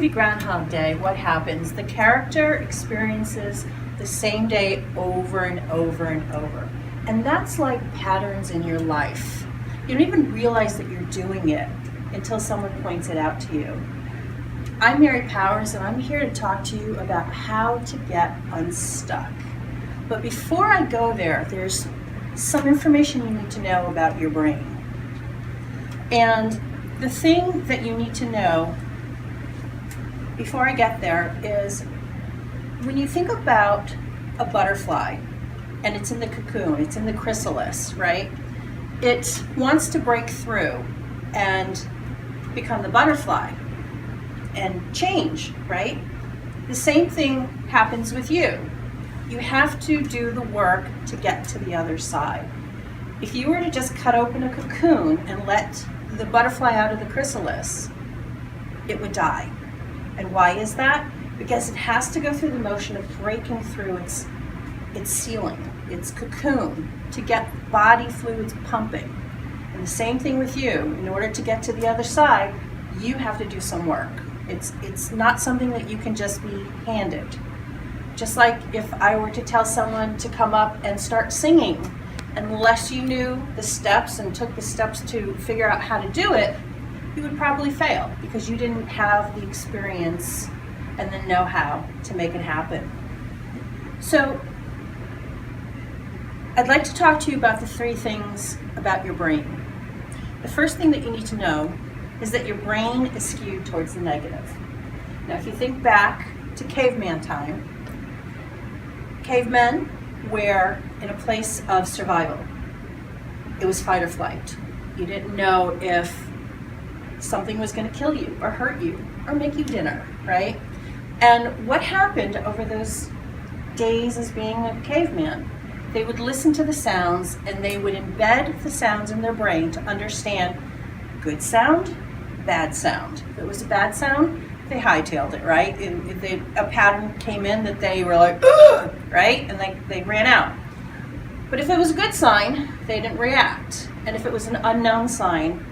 movie Groundhog Day, what happens? The character experiences the same day over and over and over. And that's like patterns in your life. You don't even realize that you're doing it until someone points it out to you. I'm Mary Powers, and I'm here to talk to you about how to get unstuck. But before I go there, there's some information you need to know about your brain. And the thing that you need to know before I get there is when you think about a butterfly and it's in the cocoon, it's in the chrysalis, right? It wants to break through and become the butterfly and change, right? The same thing happens with you. You have to do the work to get to the other side. If you were to just cut open a cocoon and let the butterfly out of the chrysalis, it would die. And why is that? Because it has to go through the motion of breaking through its ceiling, its cocoon, to get body fluids pumping. And the same thing with you. In order to get to the other side, you have to do some work. It's not something that you can just be handed. Just like if I were to tell someone to come up and start singing, unless you knew the steps and took the steps to figure out how to do it, you would probably fail because you didn't have the experience and the know-how to make it happen. So I'd like to talk to you about the 3 things about your brain. The first thing that you need to know is that your brain is skewed towards the negative. Now, if you think back to caveman time, cavemen were in a place of survival. It was fight or flight. You didn't know if something was going to kill you or hurt you or make you dinner, right? And what happened over those days as being a caveman? They would listen to the sounds and they would embed the sounds in their brain to understand good sound, bad sound. If it was a bad sound, they hightailed it, right? If a pattern came in that they were like, ugh, right? And they ran out. But if it was a good sign, they didn't react. And if it was an unknown sign,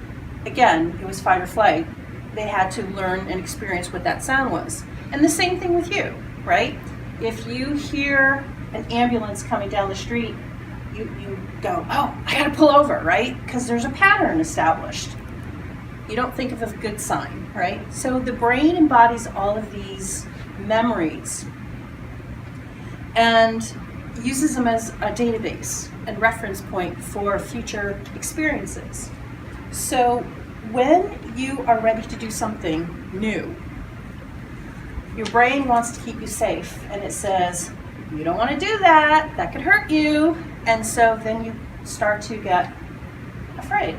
again, it was fight or flight. They had to learn and experience what that sound was. And the same thing with you, right? If you hear an ambulance coming down the street, you go, oh, I gotta pull over, right? Because there's a pattern established. You don't think of a good sign, right? So the brain embodies all of these memories and uses them as a database and reference point for future experiences. So when you are ready to do something new, your brain wants to keep you safe, and it says, you don't want to do that, that could hurt you, and so then you start to get afraid.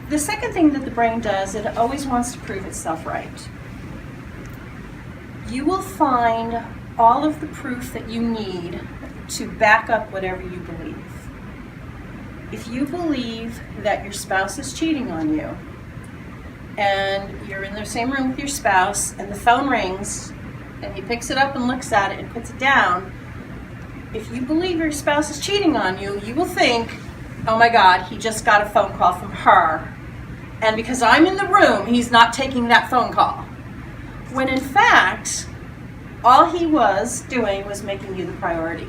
The second thing that the brain does, it always wants to prove itself right. You will find all of the proof that you need to back up whatever you believe. If you believe that your spouse is cheating on you, and you're in the same room with your spouse, and the phone rings, and he picks it up and looks at it and puts it down, if you believe your spouse is cheating on you, you will think, oh my God, he just got a phone call from her, and because I'm in the room, he's not taking that phone call. When in fact, all he was doing was making you the priority.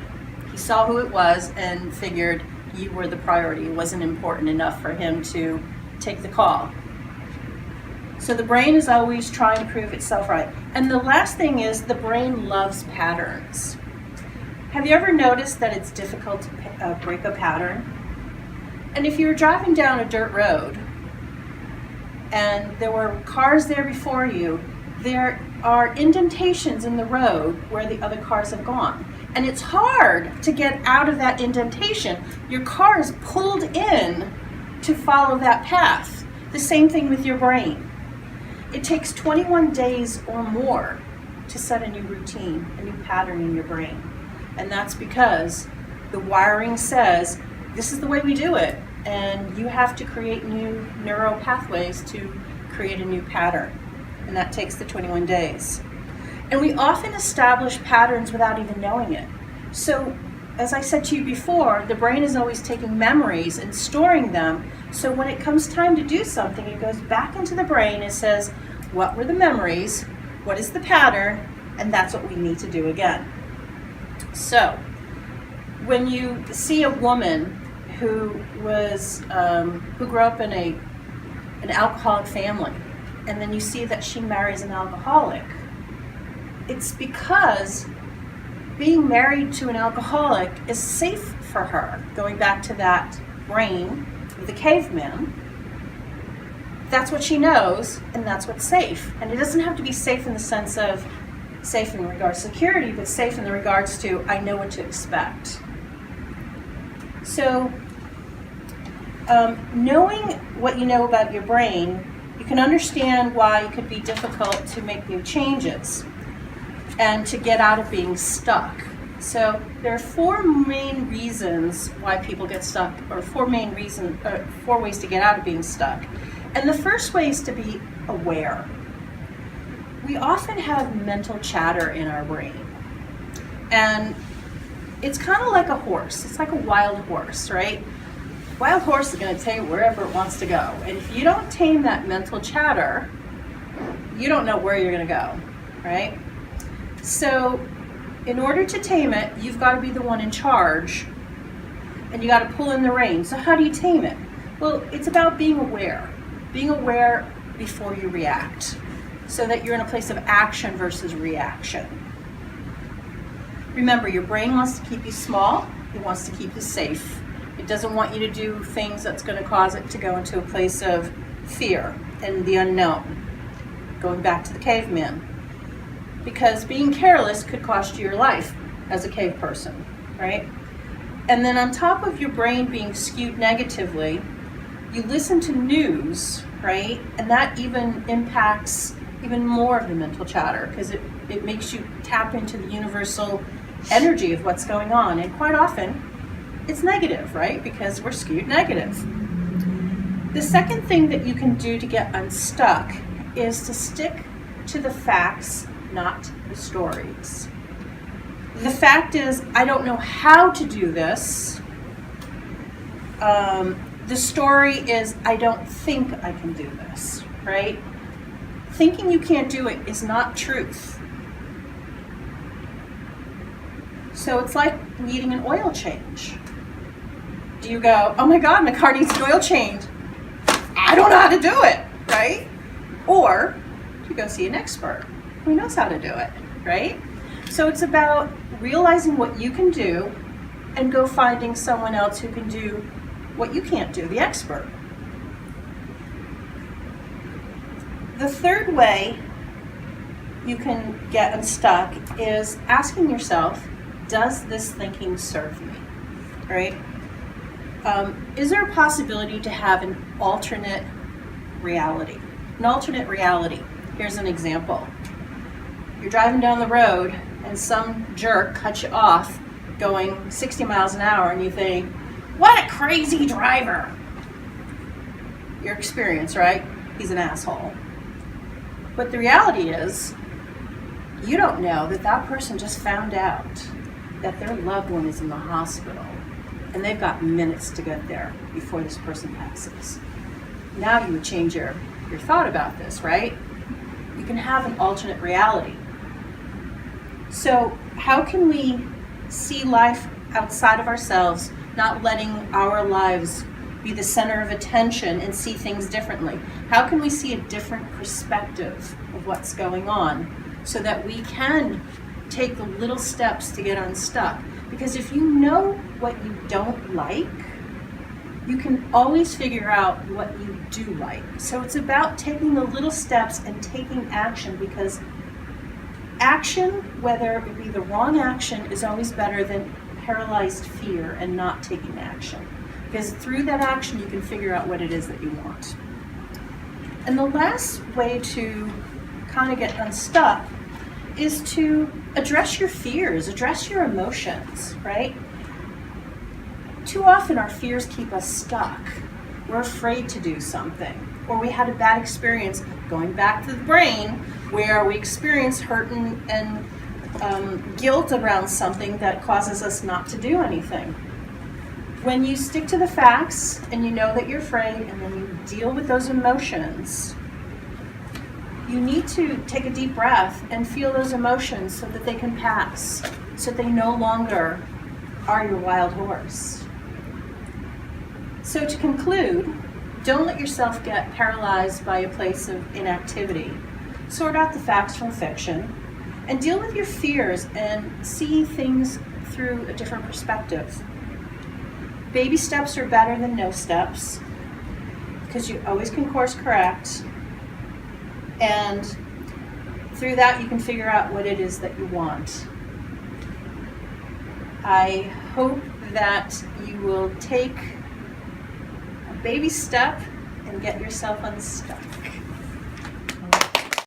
He saw who it was and figured you were the priority. It wasn't important enough for him to take the call. So the brain is always trying to prove itself right. And the last thing is the brain loves patterns. Have you ever noticed that it's difficult to break a pattern? And if you're driving down a dirt road and there were cars there before you, there are indentations in the road where the other cars have gone. And it's hard to get out of that indentation. Your car is pulled in to follow that path. The same thing with your brain. It takes 21 days or more to set a new routine, a new pattern in your brain. And that's because the wiring says, this is the way we do it. And you have to create new neural pathways to create a new pattern. And that takes the 21 days. And we often establish patterns without even knowing it. So as I said to you before, the brain is always taking memories and storing them. So when it comes time to do something, it goes back into the brain and says, what were the memories? What is the pattern? And that's what we need to do again. So when you see a woman who grew up in an alcoholic family, and then you see that she marries an alcoholic, it's because being married to an alcoholic is safe for her. Going back to that brain of the caveman, that's what she knows, and that's what's safe. And it doesn't have to be safe in the sense of safe in regards to security, but safe in the regards to I know what to expect. So knowing what you know about your brain, you can understand why it could be difficult to make new changes and to get out of being stuck. So there are four main reasons why people get stuck, or four ways to get out of being stuck. And the first way is to be aware. We often have mental chatter in our brain. And it's kind of like a horse. It's like a wild horse, right? Wild horse is going to take wherever it wants to go. And if you don't tame that mental chatter, you don't know where you're going to go, right? So in order to tame it, you've got to be the one in charge, and you got to pull in the reins. So how do you tame it? Well, it's about being aware before you react, so that you're in a place of action versus reaction. Remember, your brain wants to keep you small. It wants to keep you safe. It doesn't want you to do things that's going to cause it to go into a place of fear and the unknown. Going back to the caveman. Because being careless could cost you your life as a cave person, right? And then on top of your brain being skewed negatively, you listen to news, right? And that even impacts even more of the mental chatter, because it makes you tap into the universal energy of what's going on. And quite often, it's negative, right? Because we're skewed negative. The second thing that you can do to get unstuck is to stick to the facts, not the stories. The fact is, I don't know how to do this. The story is, I don't think I can do this, right? Thinking you can't do it is not truth. So it's like needing an oil change. Do you go, oh my God, my car needs an oil change. I don't know how to do it, right? Or you go see an expert who knows how to do it, right? So it's about realizing what you can do and go finding someone else who can do what you can't do, the expert. The third way you can get unstuck is asking yourself, does this thinking serve me, right? Is there a possibility to have an alternate reality? An alternate reality. Here's an example. You're driving down the road and some jerk cuts you off going 60 miles an hour and you think, what a crazy driver. Your experience, right? He's an asshole. But the reality is, you don't know that that person just found out that their loved one is in the hospital and they've got minutes to get there before this person passes. Now you would change your thought about this, right? You can have an alternate reality. So how can we see life outside of ourselves, not letting our lives be the center of attention and see things differently? How can we see a different perspective of what's going on so that we can take the little steps to get unstuck? Because if you know what you don't like, you can always figure out what you do like. So it's about taking the little steps and taking action, because action, whether it be the wrong action, is always better than paralyzed fear and not taking action. Because through that action, you can figure out what it is that you want. And the last way to kind of get unstuck is to address your fears, address your emotions, right? Too often our fears keep us stuck. We're afraid to do something, or we had a bad experience going back to the brain where we experienced hurt and guilt around something that causes us not to do anything. When you stick to the facts and you know that you're afraid and then you deal with those emotions, you need to take a deep breath and feel those emotions so that they can pass, so they no longer are your wild horse. So to conclude, don't let yourself get paralyzed by a place of inactivity. Sort out the facts from fiction and deal with your fears and see things through a different perspective. Baby steps are better than no steps because you always can course correct, and through that you can figure out what it is that you want. I hope that you will take a baby step and get yourself unstuck.